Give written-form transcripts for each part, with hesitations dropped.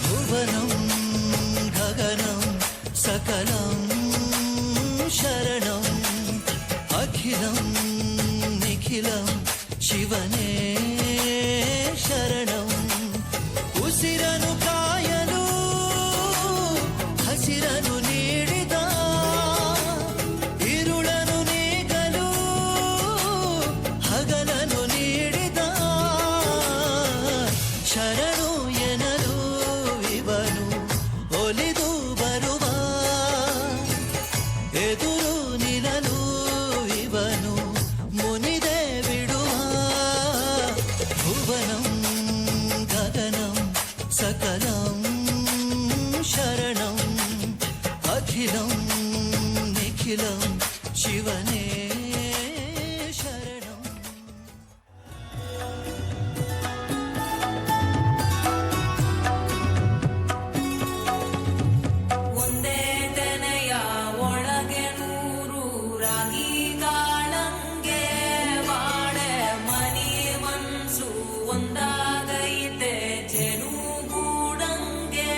ಭುವನಂ ಗಗನಂ ಸಕಲಂ ಶರಣಂ ಅಖಿಲಂ ನಿಖಿಲಂ ಶಿವನೇ ಶರಣಂ. ಉಸಿರನು ಕಾಯಲು ಹಸಿರನು ನೀಡಿದ, ಇರುಳನು ನೀಗಲು ಹಗಲನು ನೀಡಿದ, ಶರಣು ಎನಲು ಇವನು ಒಲಿದು ಬರುವ, ಎದುರು ನಿಲ್ಲಲು ಇವನು ಮುನಿದೆ ಬಿಡುವ. ಭುವನಂ ಗಗನಂ ಸಕಲಂ ಶರಣಂ ಅಖಿಲಂ ನಿಖಿಲಂ ಶಿವನೇ ಶರಣಂ. ಒಂದೇ ತೆನೆಯ ಒಳಗೆ ನೂರು ರಾಗಿ ಗಾಳಂಗೆ ಬಾಳೆ ಮನಿ ಮನ್ಸು ಒಂದಾಗೈತೆ ಜನುಗೂಡಂಗೆ.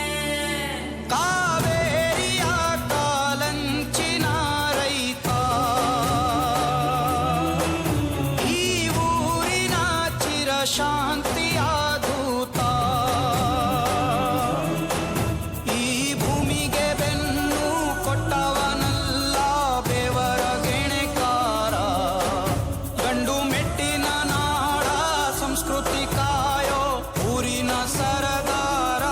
ಕಾವೇರಿಯ ಕಾಲಂಚಿನ ರೈತ ಈ ಊರಿನ ಚಿರಶಾಂತಿಯ ದೂತ. ಈ ಭೂಮಿಗೆ ಬೆನ್ನು ಕೊಟ್ಟವನಲ್ಲ ಬೆವರ ಗೆಣೆಕಾರ, ಗಂಡು ಮೆಟ್ಟಿನ ನಾಡ ಸಂಸ್ಕೃತಿ ಕಾಯೋ ಊರಿನ ಸರದಾರ.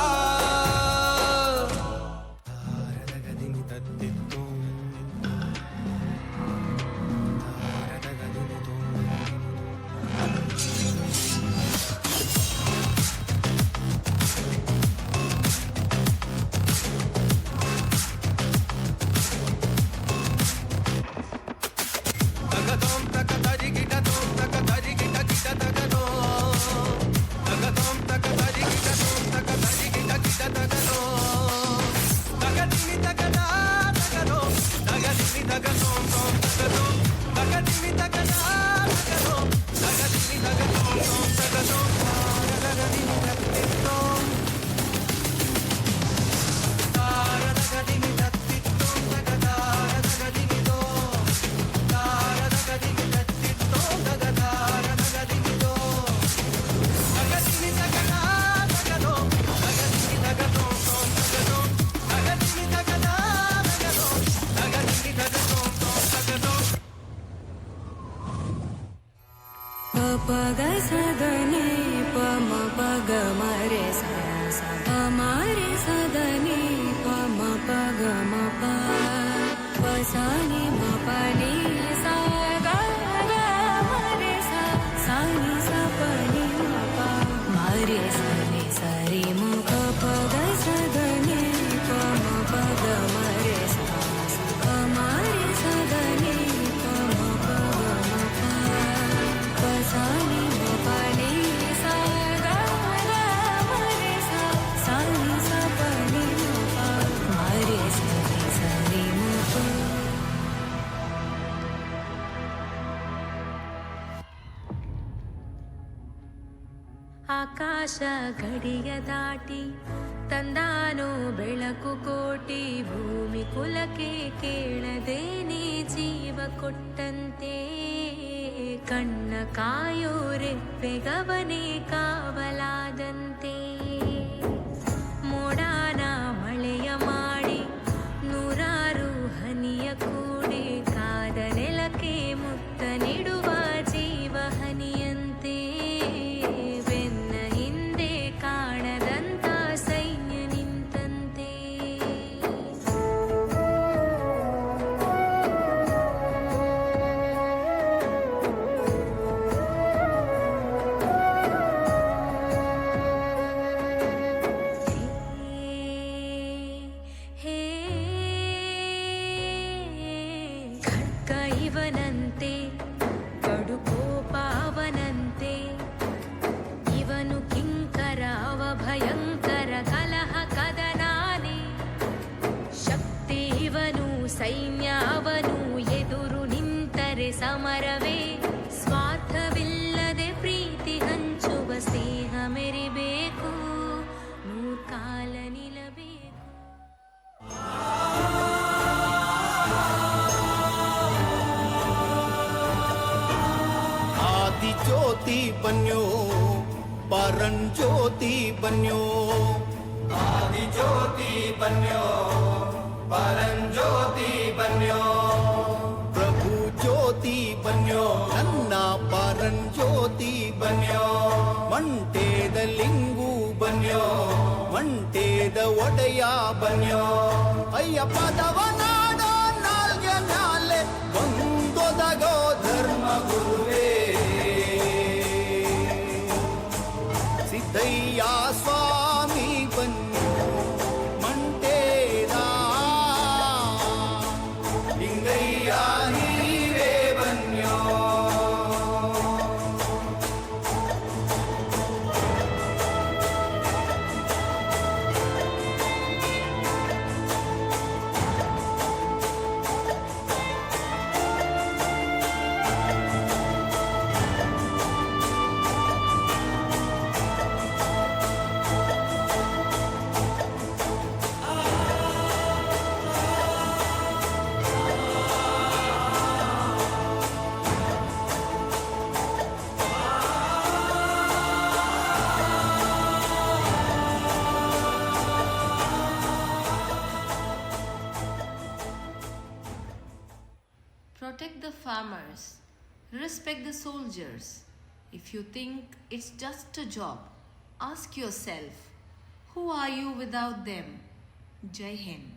ಪಗ ಸದನೆ ಪಮ ಪಗ ಮರೆ ಸ ಮರೆ ಸದನೆ ಪಮ ಪಗ ಮ ಪಸಾನಿ ಮ ಪನಿ ಸ ಗ ಮರೆ ಸಾನಿ ಸ ಪನಿ ಮ ಮರೆ ಸನಿ ಸರಿ ಮ ಪಗ ಸದನೆ ಪಮ ಪಗ ಮರೆ ಸ ಮರೆ ಸದನೆ ಪಮ ಪಗ ಮ ಸಾನಿ ಮಪನಿ ಸ ಗ ಮರೆ ಸಾನಿ ಸ ಪನಿ ಮರೆ ಸರಿ ಸರಿ ಮಪ. ಆಕಾಶ ಗಡಿಯ ದಾಟಿ ತಂದಾನೋ ಬೆಳಕು ಕೋಟಿ, ಭೂಮಿ ಕುಲಕ್ಕೆ ಕೇಳದೇನೆ ಜೀವ ಕೊಟ್ಟಂತೆ. ಕಣ್ಣ ಕಾಯೋ ರೆಪ್ಪೆಗವನೇ ಕಾವಲಾದಂತೆ. ಮೋಡಾನ ಮಳೆಯ ಮಾಡಿ ನೂರಾರು ಹನಿಯ ಕೂಡಿ, ಕಾದ ನೆಲಕ್ಕೆ ಮುತ್ತ ನೀಡುವ ಜೀವ ಹನಿಯಂತೆ. ಬೆನ್ನ ಹಿಂದೆ ಕಾಣದಂತ ಸೈನ್ಯ ನಿಂತಂತೆ. ಪರಂಜ್ಯೋತಿ ಬನ್ಯೋ ಆದಿಜ್ಯೋತಿ ಬನ್ಯೋ ಪರಂಜ್ಯೋತಿ ಬನ್ಯೋ ಪ್ರಭು ಜ್ಯೋತಿ ಬನ್ಯೋ ನನ್ನ ಪರಂಜ್ಯೋತಿ ಬನ್ಯೋ ಮಂಟೇದ ಲಿಂಗು ಬನ್ಯೋ ಮಂಟೇದ ಒಡೆಯ ಬನ್ಯೋ ಅಯ್ಯಪ್ಪದವ ನಾಡೋ ನಾಲ್ಗೆ ಮ್ಯಾಲೆ ಒಂದೊದಗೋ ಧರ್ಮ ಗುರುವೇ ಸಿದ್ದಯ್ಯ ಸ್ವಾಮಿ ಬನ್ಯೋ ಮಂಟೇದ ಲಿಂಗಯ್ಯ ನೀವೇ ಬನ್ಯೋ Protect the farmers. Respect the soldiers. If you think it's just a job, ask yourself, who are you without them? Jai Hind.